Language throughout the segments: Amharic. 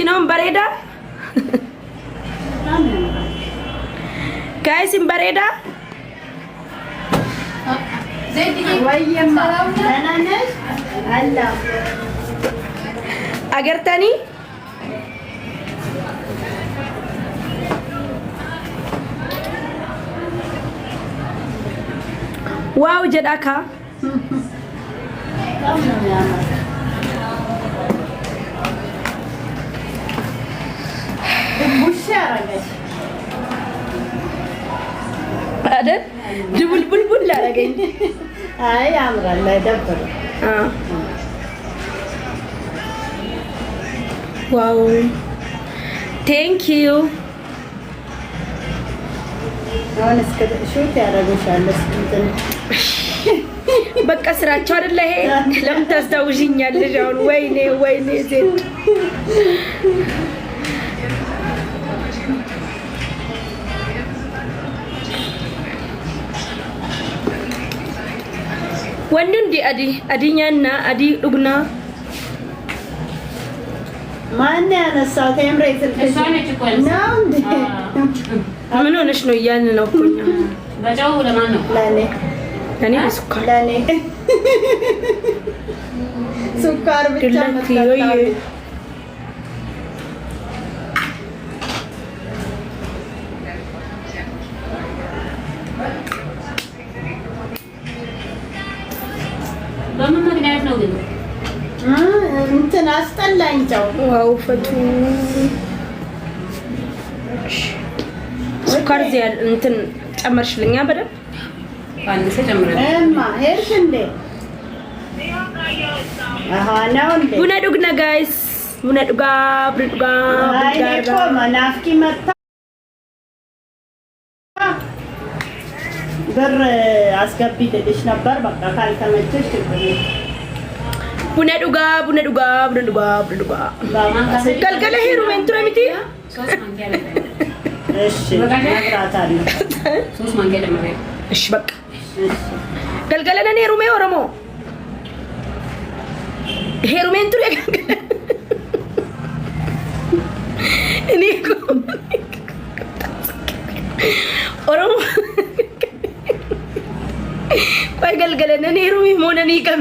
Sinon bareda? Guys in bareda? Agartani? Wow, jedaka. Ada? Jubul-bul lah lagi. Ay, amral lah dapat. Wow. Thank you. አሁን እስከ ሹት ያደርጉሻል እንትን በቃ ስራቸው አይደለ ይሄ ለምን ታስታውሽኛለሽ አሁን ወይኔ ዜድ ወንዱን አዲኛና አዲ ዱግና ማን ያነሳው ቴምሬት እሷነች እኮ ነው እንዴ ምን ሆነሽ ነው እያልን ነው እኮ በጫው ለማን ነው ለኔ ሱካር ለኔ ሱካር ብቻ መጣጣ በምን ምክንያት ነው ግን እንትን አስጠላኝ ጫው ዋው ፈቱ ሱካር ዚያል እንትን ጨመርሽልኛ በደም አንድ ሰጨምረን እማ ሄርሽ እንዴ አሃ ነው እንዴ ቡና ዱግና ጋይስ ቡና ዱጋ አይኮ ማናፍቂ መጣ ብር አስገቢልሽ ነበር በቃ ካልተመቸሽ ቡና ዱጋ ገልገለ ሄሩ ሜንትሮ ሚቲ ሶስት ማንኪያ እሺ ነግራታለሁ ሶስት ማንኪያ ደምሬ እሺ በቃ ገልገለ ነን ሄሩ ሜ ኦሮሞ ሄሩ ሜንትሮ እኔ ኦሮሞ ቆይ ገልገለ ነን ሄሩ ሜ ሞነኒ ከም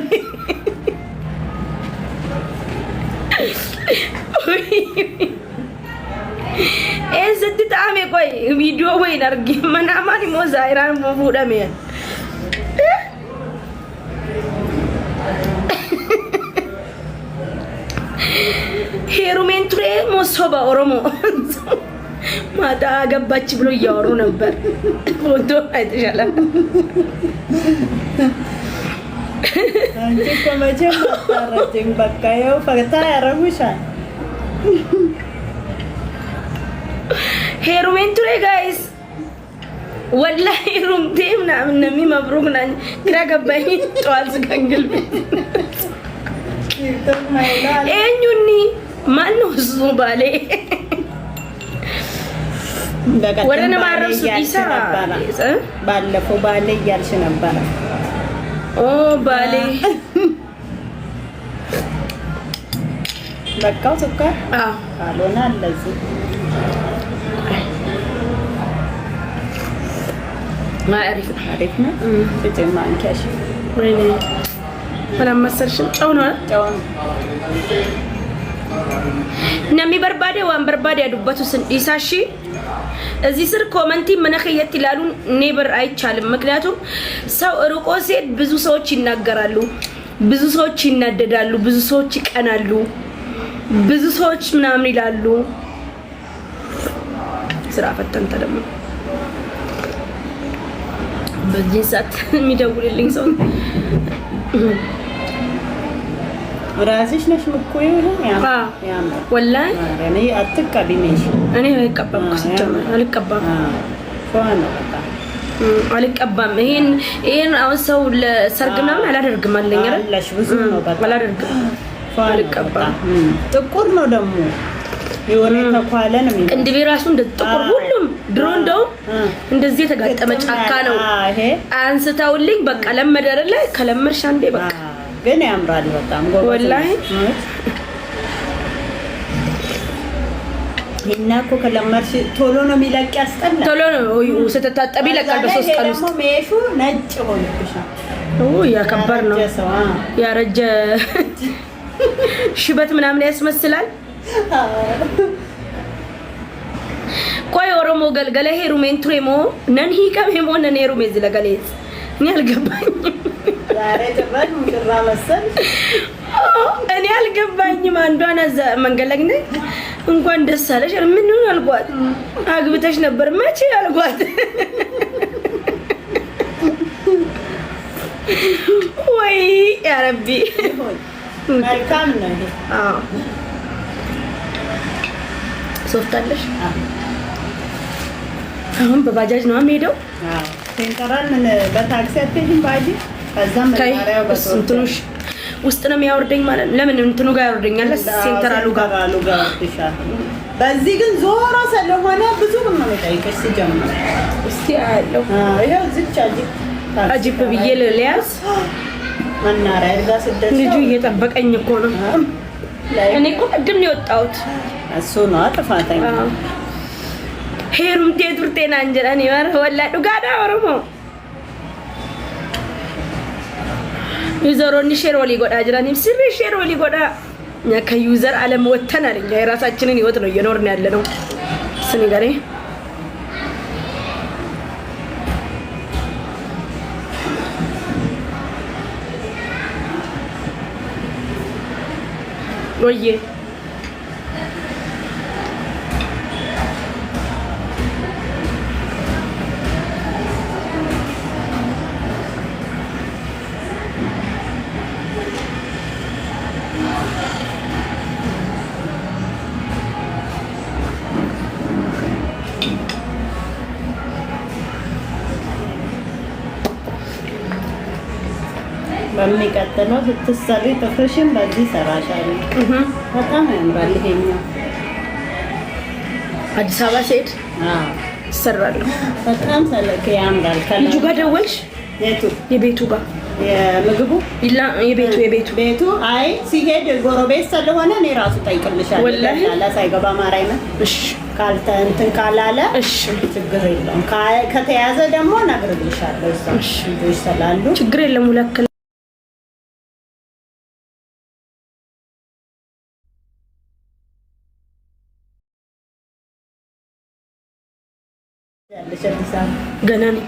esti taame koy video way nargi manamani mo zairan mo budame ሄሩሜን ቱሬ mo soba oromo ማታ ገባች ብሎ እያወሩ ነበር ፎቶ አይተሻላ አንቺ ኮመቼ ማጣራጭኝ በቃ ያው ፈታ ያረጉሻል ሄሩሜን ቱሬ ጋይስ ወላሂ ሩምቴ ምናምን ነሚ መብሩክ ናኝ ግራ ገባኝ ጧል ዝጋንግል ኤኙኒ ማነው እሱ ባሌ ወረነ ማረሱ ዲሳ ባለፈው ባሌ እያልሽ ነበር ኦ ባሌ በቃው ሱካር ካልሆነ እንደዚህ አሪፍ ነው በጣም አንካሽ ወይኔ ወላም መሰልሽም ጫው ነው ነሚ በርባዴ ዋን በርባዴ ያዱበቱ ስንዲሳሺ እዚህ ስር ኮሜንቲ መነኸየት ይላሉ ኔበር አይቻልም ምክንያቱም ሰው ሩቆ ሲሄድ ብዙ ሰዎች ይናገራሉ ብዙ ሰዎች ይናደዳሉ ብዙ ሰዎች ይቀናሉ ብዙ ሰዎች ምናምን ይላሉ ስራ ፈተንተ ደግሞ በዚህ ሰዓት የሚደውልልኝ ሰው ራስሽ ነሽ ምቆዩ ያ ወላሂ እኔ አትቀበሚሽ እኔ አይቀበም ከሰጀመረ አልቀበም ሆነ በቃ አልቀበም ይሄን አሁን ሰው ለሰርግ ምናምን አላደርግም አለኝ አይደል አላሽ ብዙ ነው በቃ አላደርግም አልቀበም ጥቁር ነው ደግሞ የወሬ ተኳለ ነው የሚል እንደ ራሱ እንደ ጥቁር ሁሉም ድሮ እንደው እንደዚህ የተጋጠመ ጫካ ነው አንስተውልኝ በቃ ለመደረ ላይ ከለመርሽ አንዴ በቃ ግን ያምራል በጣም ጎበዝ ወላሂ ይሄና እኮ ከለመርሽ ቶሎ ነው የሚለቅ ያስጠላ ቶሎ ነው ስትታጠቢ ይለቃል በ3 ቀን ውስጥ ሜሹ ነጭ ሆነብሻል ያከበር ነው ያረጀ ሽበት ምናምን ያስመስላል ቆይ ኦሮሞ ገልገለ ሄሩሜን ትሬሞ ነን ሂከሜሞ ነን ሄሩሜ ዝለገለ እኔ አልገባኝም ዛሬ ተባል ሙሽራ መሰል እኔ አልገባኝም አንዷን መንገለግነ እንኳን ደስ አለሽ ምን ነው አልጓት አግብተሽ ነበር መቼ አልጓት ወይ ያ ረቢ መልካም ነው ሶፍታለሽ አሁን በባጃጅ ነው የምሄደው ሴንተራል በታክሲ አትሄጂም ባጂ ከዛም መናሪያው በስንቱሽ ውስጥ ነው የሚያወርደኝ ማለት ለምን እንትኑ ጋር ያወርደኛል ሴንተራሉ ጋር ይሻል በዚህ ግን ዞሮ ስለሆነ ብዙ ነው የሚጠይቅሽ ሲጀምር እስቲ አለው ይሄው ዝቻ አጂፕ ብዬ ለሊያስ መናሪያ ጋር ስደት ልጁ እየጠበቀኝ እኮ ነው እኔ እኮ ቅድም ነው የወጣሁት እሱ ነው ጥፋተኛ ሄሩምቴ ቱርቴና እንጀራኒ ወር ወላ ዱጋዳ ኦሮሞ ዩዘሮኒ ሼሮሊ ጎዳ ጅራኒ ሲሪ ሼሮሊ ጎዳ ኛ ከዩዘር አለም ወተናል እኛ የራሳችንን ህይወት ነው እየኖርን ያለ ነው ስኒ ጋሬ oye በሚቀጥለው ስትሰሪ ጥፍርሽን በዚህ ሰራሻለሁ በጣም ያምራል ይሄኛው አዲስ አበባ ስሄድ እሰራለሁ በጣም ሰለከ ያምራል ልጁ ጋር ደወልሽ የቤቱ ጋር የምግቡ የቤቱ አይ ሲሄድ ጎረቤት ስለሆነ እኔ ራሱ ጠይቅልሻለሁ ወላሂ ሳይገባ ማራይና እሺ ካልተ እንትን ካላለ እሺ ችግር የለውም ከተያዘ ደግሞ ነግርልሻለሁ እሺ ይሰላሉ ችግር የለም ወላከ ገና ነኝ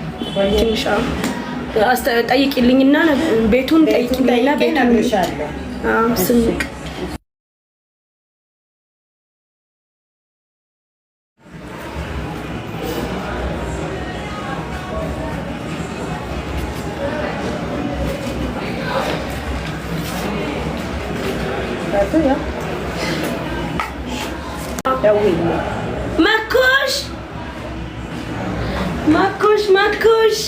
ትንሽ ጠይቂልኝና ቤቱን ጠይቂልኝና ቤቱን ነግርሻለሁ ስንቅ ማኩሽ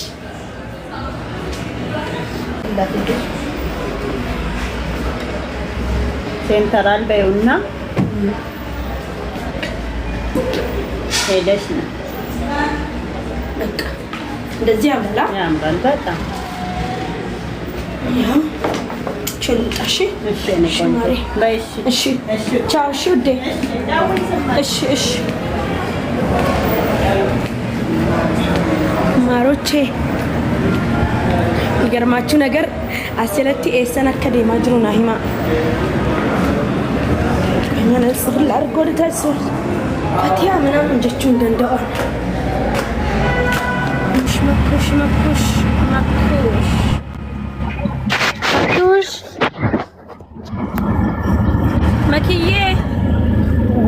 ሴንተራል በይውና ሄደሽ ነው በቃ እንደዚህ ያምራል በጣም ያው ቸልጣሽ እሺ ነቆንጆ ባይሽ እሺ ቻው እሺ ውዴ እሺ ማሮቼ ይገርማችሁ ነገር አሰለቲ ኤሰን አከዴማ ጅሩና ሂማ እኛ ነጽብል አድርጎ ልታስብ ፈቲያ ምናምን እንጀቹን እንደው ማኩሽ መኪዬ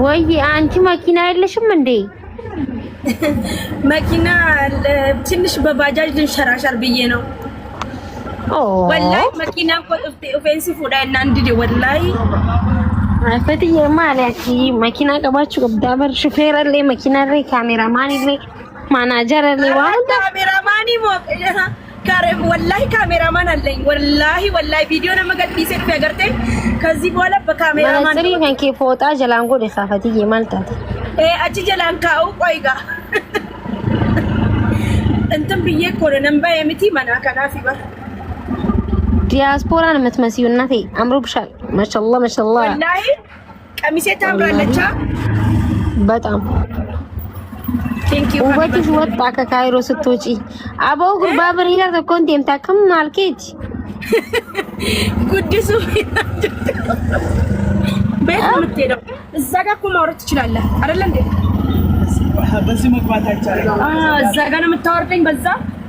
ወይ አንቺ መኪና የለሽም እንዴ? መኪና ትንሽ በባጃጅ ልንሸራሸር ብዬ ነው። ወላሂ መኪና ኦፌንሲቭ ወዳይና እንዴ ወላሂ አፈትዬ ማለት መኪና ቀባችሁ ቀብዳበር ሹፌር አለ መኪና ላይ ካሜራማን አለ ማናጀር አለ ዋንዳ ካሜራማን ሞቀ ካሬም ወላሂ ካሜራማን አለኝ ወላሂ ቪዲዮ ነው መገጥኝ ሰልፍ ያገርቴ ከዚህ በኋላ በካሜራማን ማንሰሪ ከንኬ ፎጣ ጀላንጎ ደሳፈትዬ ማልታት አቺ ጀላንካው ቆይጋ እንትን ብዬ ኮረ ነምባ የምቲ ማናከና ሲበር ዲያስፖራ ነው የምትመስዩ እናቴ አምሮብሻል ማሻአላህ ወላሂ ቀሚሴ ታምራለች በጣም ቴንክ ዩ ውበትሽ ወጣ ከካይሮ ስትወጪ አባው ጉርባ በሪላ ተኮንቴም ታከም ማልኬት ጉዲሱ ቤት የምትሄደው እዛ ጋር እኮ ማውራት ትችላለህ አይደል እንዴ? በዚህ መግባት አይቻልም። እዛ ጋር ነው የምታወርደኝ።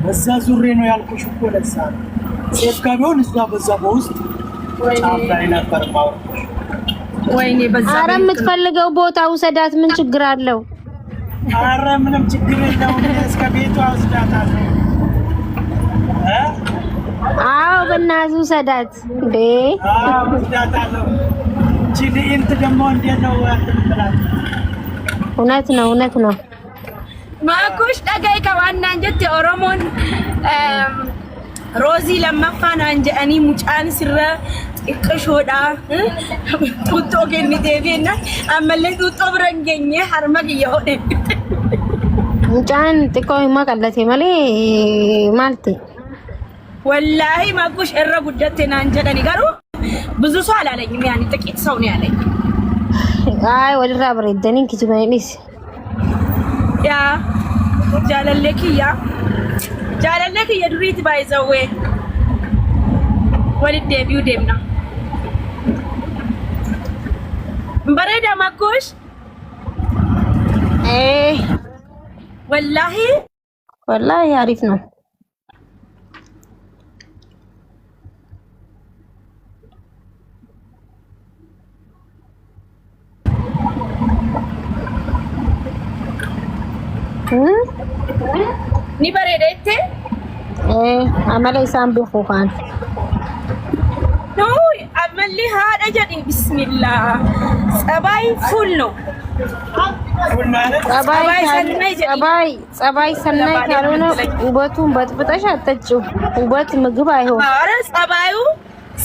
በዛ ዙሬ ነው ያልኩሽ እኮ ለዛ ሴፍ ጋር ቢሆን እዛ በዛ በውስጥ ጫፍ ላይ ነበር ማውራት። ወይኔ በዛ ኧረ የምትፈልገው ቦታ ውሰዳት፣ ምን ችግር አለው? ኧረ ምንም ችግር የለውም። እስከ ቤቷ ወስዳታለሁ። አዎ በእናትህ ውሰዳት እንዴ! አዎ ወስዳታለሁ። ቺሊንት ደግሞ እንዴት ነው አትምላት? እውነት ነው ማኩሽ ደጋይ ከዋና እንጀት ኦሮሞን ሮዚ ለማፋና እንጀ አኒ ሙጫን ሲረ ጥቅሾዳ ጡጦ ገንዴቤና አመለ ጡጦ ብረንገኘ ሀርመግ ይሆነ ሙጫን ጥቆ ማቀለቴ ማለ ማልቴ ወላሂ ማኩሽ እረ ጉደቴና እንጀዳኒ ጋሩ ብዙ ሰው አላለኝም። ያኒ ጥቂት ሰው ነው ያለኝ። አይ ወልራ ብረደኒን kijibanis ያ ጃለለኪ የዱሪት ባይዘዌ ወልዴ ቢው ደምና በረዳ ማኩሽ ወላሂ አሪፍ ነው። ni bareedette amala isaan beeku kan no amalli haadha jedhi bismillah ጸባይ ፉል ነው። ጸባይ ሰናይ ካልሆነ ውበቱን በጥብጠሽ አትጠጪው። ውበት ምግብ አይሆን። ኧረ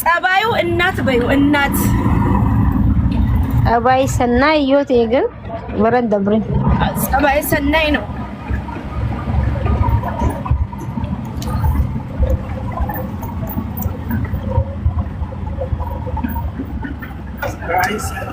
ጸባዩ እናት በዩ እናት ጸባይ ሰናይ ይወት ግን ወረደብኝ። ጸባይ ሰናይ ነው። Guys